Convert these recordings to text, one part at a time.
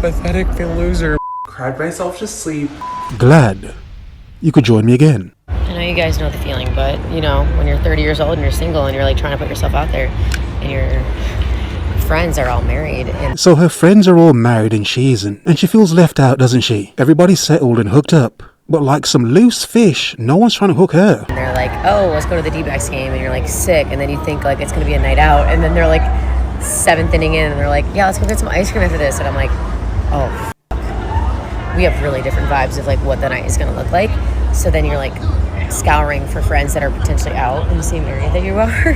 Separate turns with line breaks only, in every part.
Pathetic loser. Cried myself to sleep.
Glad you could join me again.
I know you guys know the feeling, but you know, when you're 30 years old and you're single and you're like trying to put yourself out there and your friends are all married and
So her friends are all married and she isn't, and she feels left out, doesn't she? Everybody's settled and hooked up, but like some loose fish, no one's trying to hook her.
they're like, oh, let's go to the D-backs game, and you're like sick, and then you think like it's gonna be a night out, and then they're like 7th inning in and they're like, yeah, let's go get some ice cream after this, and I'm like, oh, we have really different vibes of like what the night is gonna look like. So then you're like scouring for friends that are potentially out in the same area that you are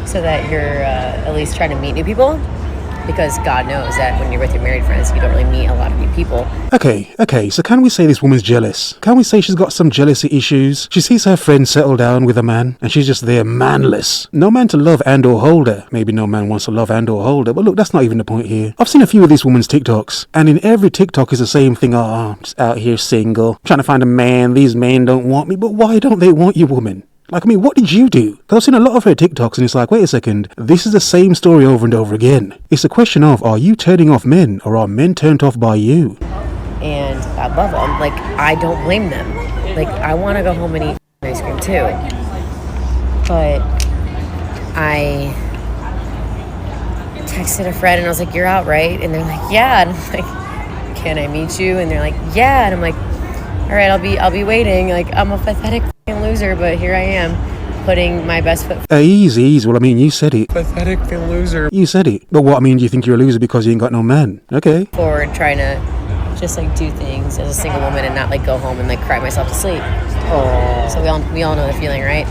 so that you're at least trying to meet new people, because God knows that when you're with your married friends you don't really meet a lot of new people.
Okay, so can we say this woman's jealous? Can we say she's got some jealousy issues? She sees her friend settle down with a man and she's just there manless. No man to love and or hold her. Maybe no man wants to love and or hold her, but look, that's not even the point here. I've seen a few of this woman's TikToks, and in every TikTok is the same thing. Oh, I'm just out here single, trying to find a man. These men don't want me. But why don't they want you, woman? Like, I mean, what did you do? Because I've seen a lot of her TikToks and it's like, wait a second, this is the same story over and over again. It's a question of, are you turning off men or are men turned off by you?
And I love them. Like, I don't blame them. Like, I want to go home and eat ice cream too. But I texted a friend and I was like, you're out, right? And they're like, yeah. And I'm like, can I meet you? And they're like, yeah. And I'm like, all right, I'll be waiting. Like, I'm a pathetic loser, but here I am, putting my best foot.
Easy. Well, I mean, you said it.
Pathetic loser.
You said it. But what, I mean, do you think you're a loser because you ain't got no man? Okay.
Forward, trying to just like do things as a single woman and not like go home and like cry myself to sleep. So we all know the feeling, right?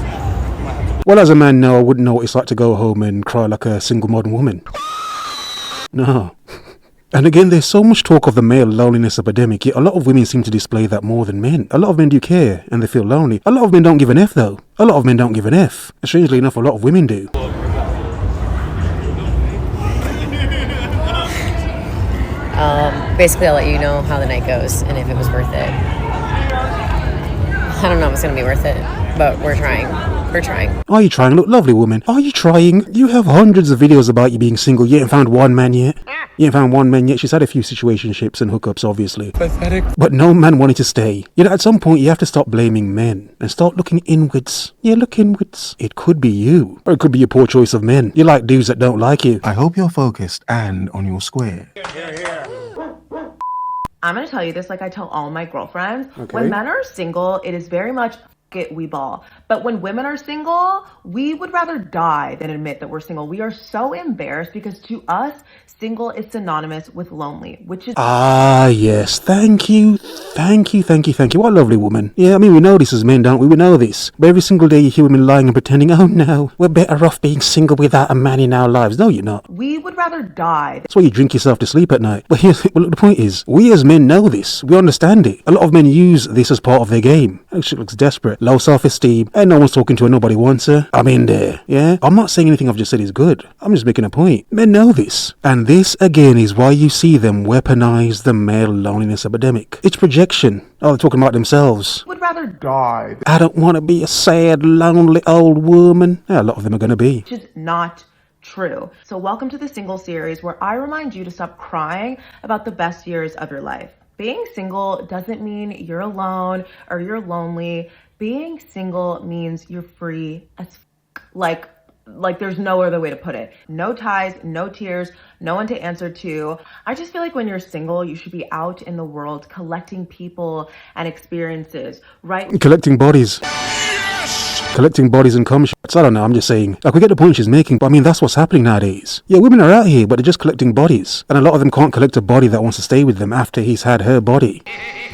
Well, as a man, no, I wouldn't know what it's like to go home and cry like a single modern woman. No. And again, there's so much talk of the male loneliness epidemic, yet a lot of women seem to display that more than men. A lot of men do care, and they feel lonely. A lot of men don't give an F, though. A lot of men don't give an F. And strangely enough, a lot of women do.
Basically, I'll let you know how the night goes and if it was worth it. I don't know if it's going to be worth it, but we're trying. We're trying.
Are you trying? Look, lovely woman. Are you trying? You have hundreds of videos about you being single. You ain't found one man yet. You ain't found one man yet. She's had a few situationships and hookups, obviously.
Pathetic.
But no man wanted to stay. You know, at some point, you have to stop blaming men and start looking inwards. Yeah, look inwards. It could be you. Or it could be your poor choice of men. You like dudes that don't like you.
I hope you're focused and on your square.
I'm going to tell you this like I tell all my girlfriends.
Okay.
When men are single, it is very much it, we ball. But when women are single, we would rather die than admit that we're single. We are so embarrassed because to us, single is synonymous with lonely, which is...
Ah, yes. Thank you. What a lovely woman. Yeah, I mean, we know this as men, don't we? We know this. But every single day you hear women lying and pretending, oh no, we're better off being single without a man in our lives. No, you're not.
We would rather die.
That's why you drink yourself to sleep at night. But look, the point is, we as men know this. We understand it. A lot of men use this as part of their game. That shit looks desperate. Low self-esteem. And no one's talking to her. Nobody wants her. I'm in there. Yeah? I'm not saying anything I've just said is good. I'm just making a point. Men know this. And this, again, is why you see them weaponize the male loneliness epidemic. It's projection. Oh, they're talking about themselves.
Would rather die.
I don't want to be a sad, lonely old woman. Yeah, a lot of them are going to be.
Which is not true. So welcome to the Single series, where I remind you to stop crying about the best years of your life. Being single doesn't mean you're alone or you're lonely. Being single means you're free as like there's no other way to put it. No ties, no tears, no one to answer to. I just feel like when you're single, you should be out in the world collecting people and experiences, right?
Collecting bodies. Collecting bodies and cum shots. I don't know, I'm just saying. Like, we get the point she's making, but I mean, that's what's happening nowadays. Yeah, women are out here, but they're just collecting bodies. And a lot of them can't collect a body that wants to stay with them after he's had her body.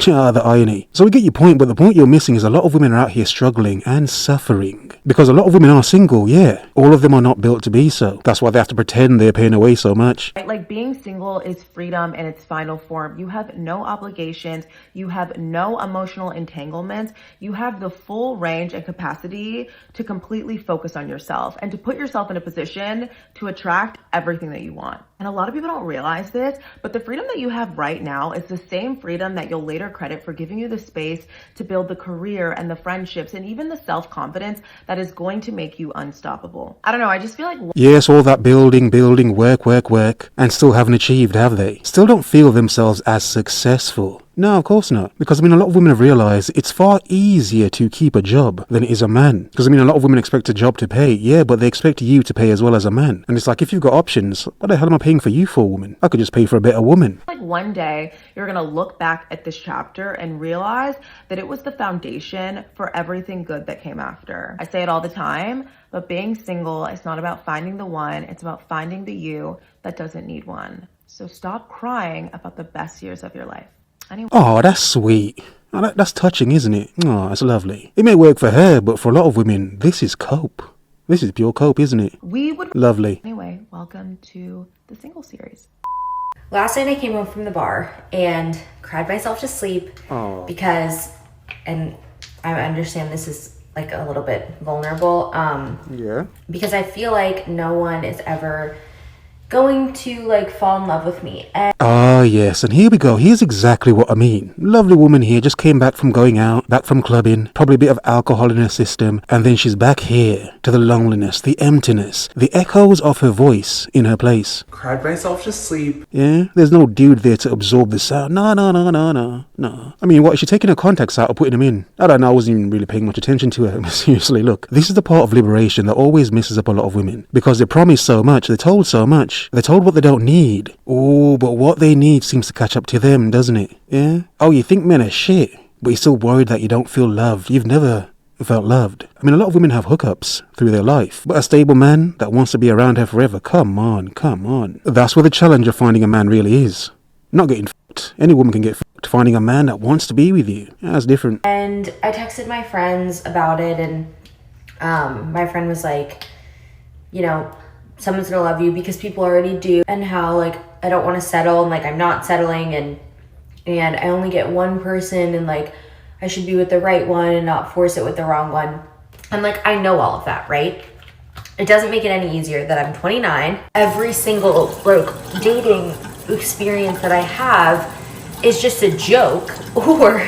Ah, the irony. So we get your point, but the point you're missing is a lot of women are out here struggling and suffering. Because a lot of women are single, yeah. All of them are not built to be so. That's why they have to pretend they're paying away so much.
Like, being single is freedom in its final form. You have no obligations. You have no emotional entanglements. You have the full range and capacity ability to completely focus on yourself and to put yourself in a position to attract everything that you want. And a lot of people don't realize this, but the freedom that you have right now is the same freedom that you'll later credit for giving you the space to build the career and the friendships and even the self-confidence that is going to make you unstoppable. I don't know, I just feel like...
Yes, all that building, work, and still haven't achieved, have they? Still don't feel themselves as successful. No, of course not. Because, a lot of women have realised it's far easier to keep a job than it is a man. Because, a lot of women expect a job to pay. Yeah, but they expect you to pay as well as a man. And it's like, if you've got options, what the hell am I paying for you for, woman? I could just pay for a better woman.
Like one day, you're going to look back at this chapter and realize that it was the foundation for everything good that came after. I say it all the time, but being single is not about finding the one. It's about finding the you that doesn't need one. So stop crying about the best years of your life. Anyway.
Oh, that's sweet. Oh, that's touching, isn't it? Oh, that's lovely. It may work for her, but for a lot of women, this is cope. This is pure cope, isn't it?
We would...
Lovely.
Anyway, welcome to the single series.
Last night I came home from the bar and cried myself to sleep because, and I understand this is like a little bit vulnerable,
Yeah.
because I feel like no one is ever going to like fall in love with me.
Ah, yes, and here we go. Here's exactly what I mean. Lovely woman here, just came back from going out, back from clubbing, probably a bit of alcohol in her system, and then she's back here to the loneliness, the emptiness, the echoes of her voice in her place.
Cried myself to sleep.
Yeah, there's no dude there to absorb the sound. No. What, is she taking her contacts out or putting them in? I don't know, I wasn't even really paying much attention to her. Seriously, look, this is the part of liberation that always messes up a lot of women. Because they're promised so much, they're told so much, they're told what they don't need. Oh, but what they need seems to catch up to them, doesn't it? Yeah? Oh, you think men are shit, but you're still worried that you don't feel loved. You've never felt loved. A lot of women have hookups through their life, but a stable man that wants to be around her forever, come on. That's where the challenge of finding a man really is. Not getting fucked. Any woman can get fucked. Finding a man that wants to be with you, that's different.
And I texted my friends about it, and my friend was like, someone's gonna love you because people already do, and how like I don't want to settle, and like I'm not settling, and I only get one person, and like I should be with the right one and not force it with the wrong one. I'm like, I know all of that, right? It doesn't make it any easier that I'm 29. Every single like dating experience that I have is just a joke, or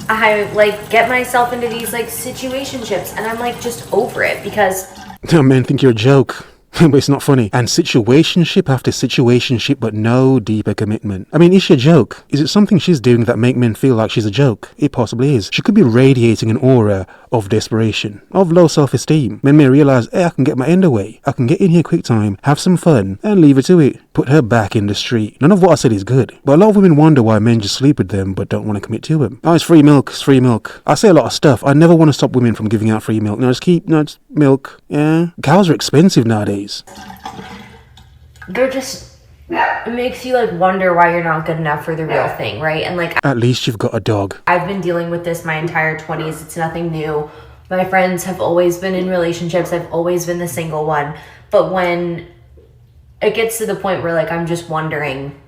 I like get myself into these like situationships, and I'm like just over it because
Men think you're a joke. But it's not funny. And situationship after situationship, but no deeper commitment. Is she a joke? Is it something she's doing that make men feel like she's a joke? It possibly is. She could be radiating an aura of desperation, of low self-esteem. Men may realize, hey, I can get my end away. I can get in here quick time, have some fun, and leave her to it. Put her back in the street. None of what I said is good. But a lot of women wonder why men just sleep with them, but don't want to commit to them. Oh, it's free milk. It's free milk. I say a lot of stuff. I never want to stop women from giving out free milk. Just milk. Yeah. Cows are expensive nowadays.
They're just, it makes you like wonder why you're not good enough for the real thing, right? And like,
at least you've got a dog.
I've been dealing with this my entire 20s. It's nothing new. My friends have always been in relationships. I've always been the single one. But when it gets to the point where like I'm just wondering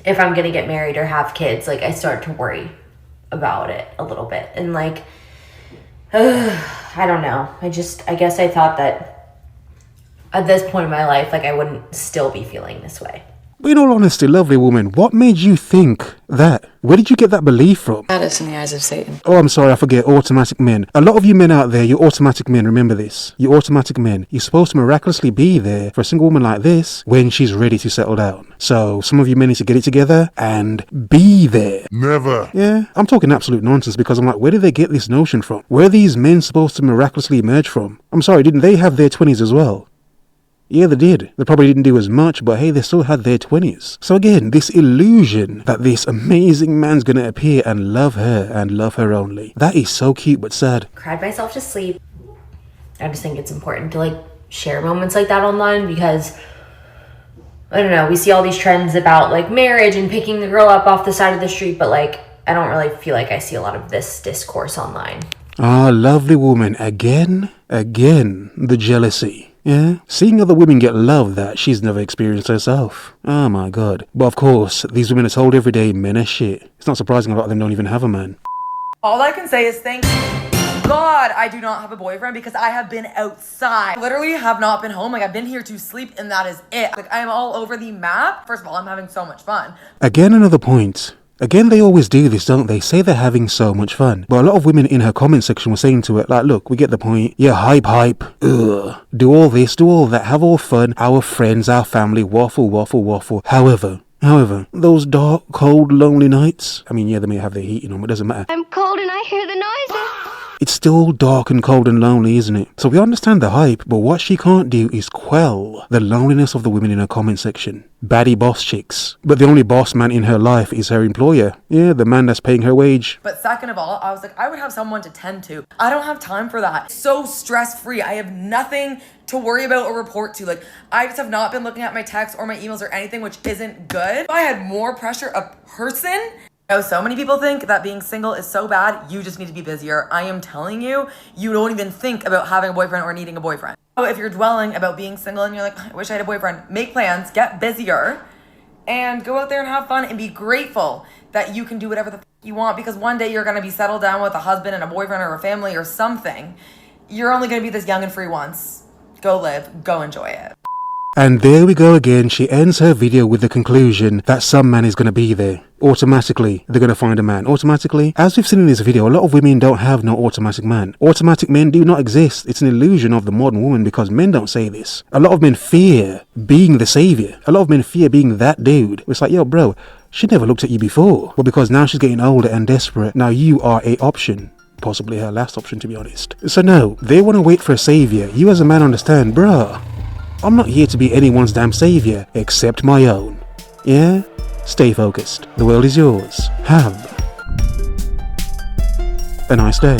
if I'm gonna get married or have kids, like I start to worry about it a little bit. And like, I don't know. I guess I thought that at this point in my life, like I wouldn't still be feeling this way.
But in all honesty, lovely woman, what made you think that? Where did you get that belief from?
That is in the eyes of Satan.
Oh, I'm sorry, I forget. Automatic men. A lot of you men out there, you're automatic men. Remember this. You're automatic men. You're supposed to miraculously be there for a single woman like this when she's ready to settle down. So some of you men need to get it together and be there.
Never.
Yeah, I'm talking absolute nonsense because I'm like, where did they get this notion from? Where are these men supposed to miraculously emerge from? I'm sorry, didn't they have their 20s as well? Yeah, they did. They probably didn't do as much, but hey, they still had their 20s. So again, this illusion that this amazing man's gonna appear and love her only. That is so cute but sad.
Cried myself to sleep. I just think it's important to like share moments like that online because, I don't know, we see all these trends about like marriage and picking the girl up off the side of the street, but like, I don't really feel like I see a lot of this discourse online.
Ah, lovely woman. Again, the jealousy. Yeah, seeing other women get love that she's never experienced herself. Oh my god. But of course, these women are told every day men are shit. It's not surprising a lot of them don't even have a man.
All I can say is thank you.
God I do not have a boyfriend because I have been outside. I literally have not been home. Like, I've been here to sleep and that is it. Like, I am all over the map. First of all, I'm having so much fun.
Again, another point. Again, they always do this, don't they? Say they're having so much fun. But a lot of women in her comment section were saying to it, like, look, we get the point. Yeah, hype. Ugh. Do all this, do all that, have all fun. Our friends, our family, waffle. However, those dark, cold, lonely nights. I mean, yeah, they may have their heating on, but it doesn't matter.
I'm cold and I hear the noises.
It's still dark and cold and lonely, isn't it? So we understand the hype, but what she can't do is quell the loneliness of the women in her comment section. Baddie boss chicks. But the only boss man in her life is her employer. Yeah, the man that's paying her wage.
But second of all, I was like, I would have someone to tend to. I don't have time for that. So stress-free. I have nothing to worry about or report to. Like, I just have not been looking at my texts or my emails or anything, which isn't good. If I had more pressure a person. So many people think that being single is so bad, you just need to be busier. I am telling you, you don't even think about having a boyfriend or needing a boyfriend. So if you're dwelling about being single and you're like, I wish I had a boyfriend, make plans, get busier, and go out there and have fun and be grateful that you can do whatever the f you want, because one day you're gonna be settled down with a husband and a boyfriend or a family or something. You're only gonna be this young and free once. Go live, go enjoy it.
And there we go again, she ends her video with the conclusion that some man is going to be there. Automatically, they're going to find a man. Automatically, as we've seen in this video, a lot of women don't have no automatic man. Automatic men do not exist. It's an illusion of the modern woman because men don't say this. A lot of men fear being the savior. A lot of men fear being that dude. It's like, yo bro, she never looked at you before. But because now she's getting older and desperate, now you are a option. Possibly her last option, to be honest. So no, they want to wait for a savior. You as a man understand, bruh, I'm not here to be anyone's damn savior, except my own. Yeah? Stay focused. The world is yours. Have a nice day.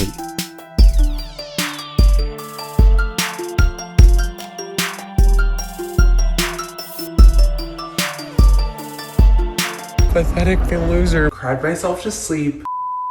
Pathetic loser. Cried myself to sleep.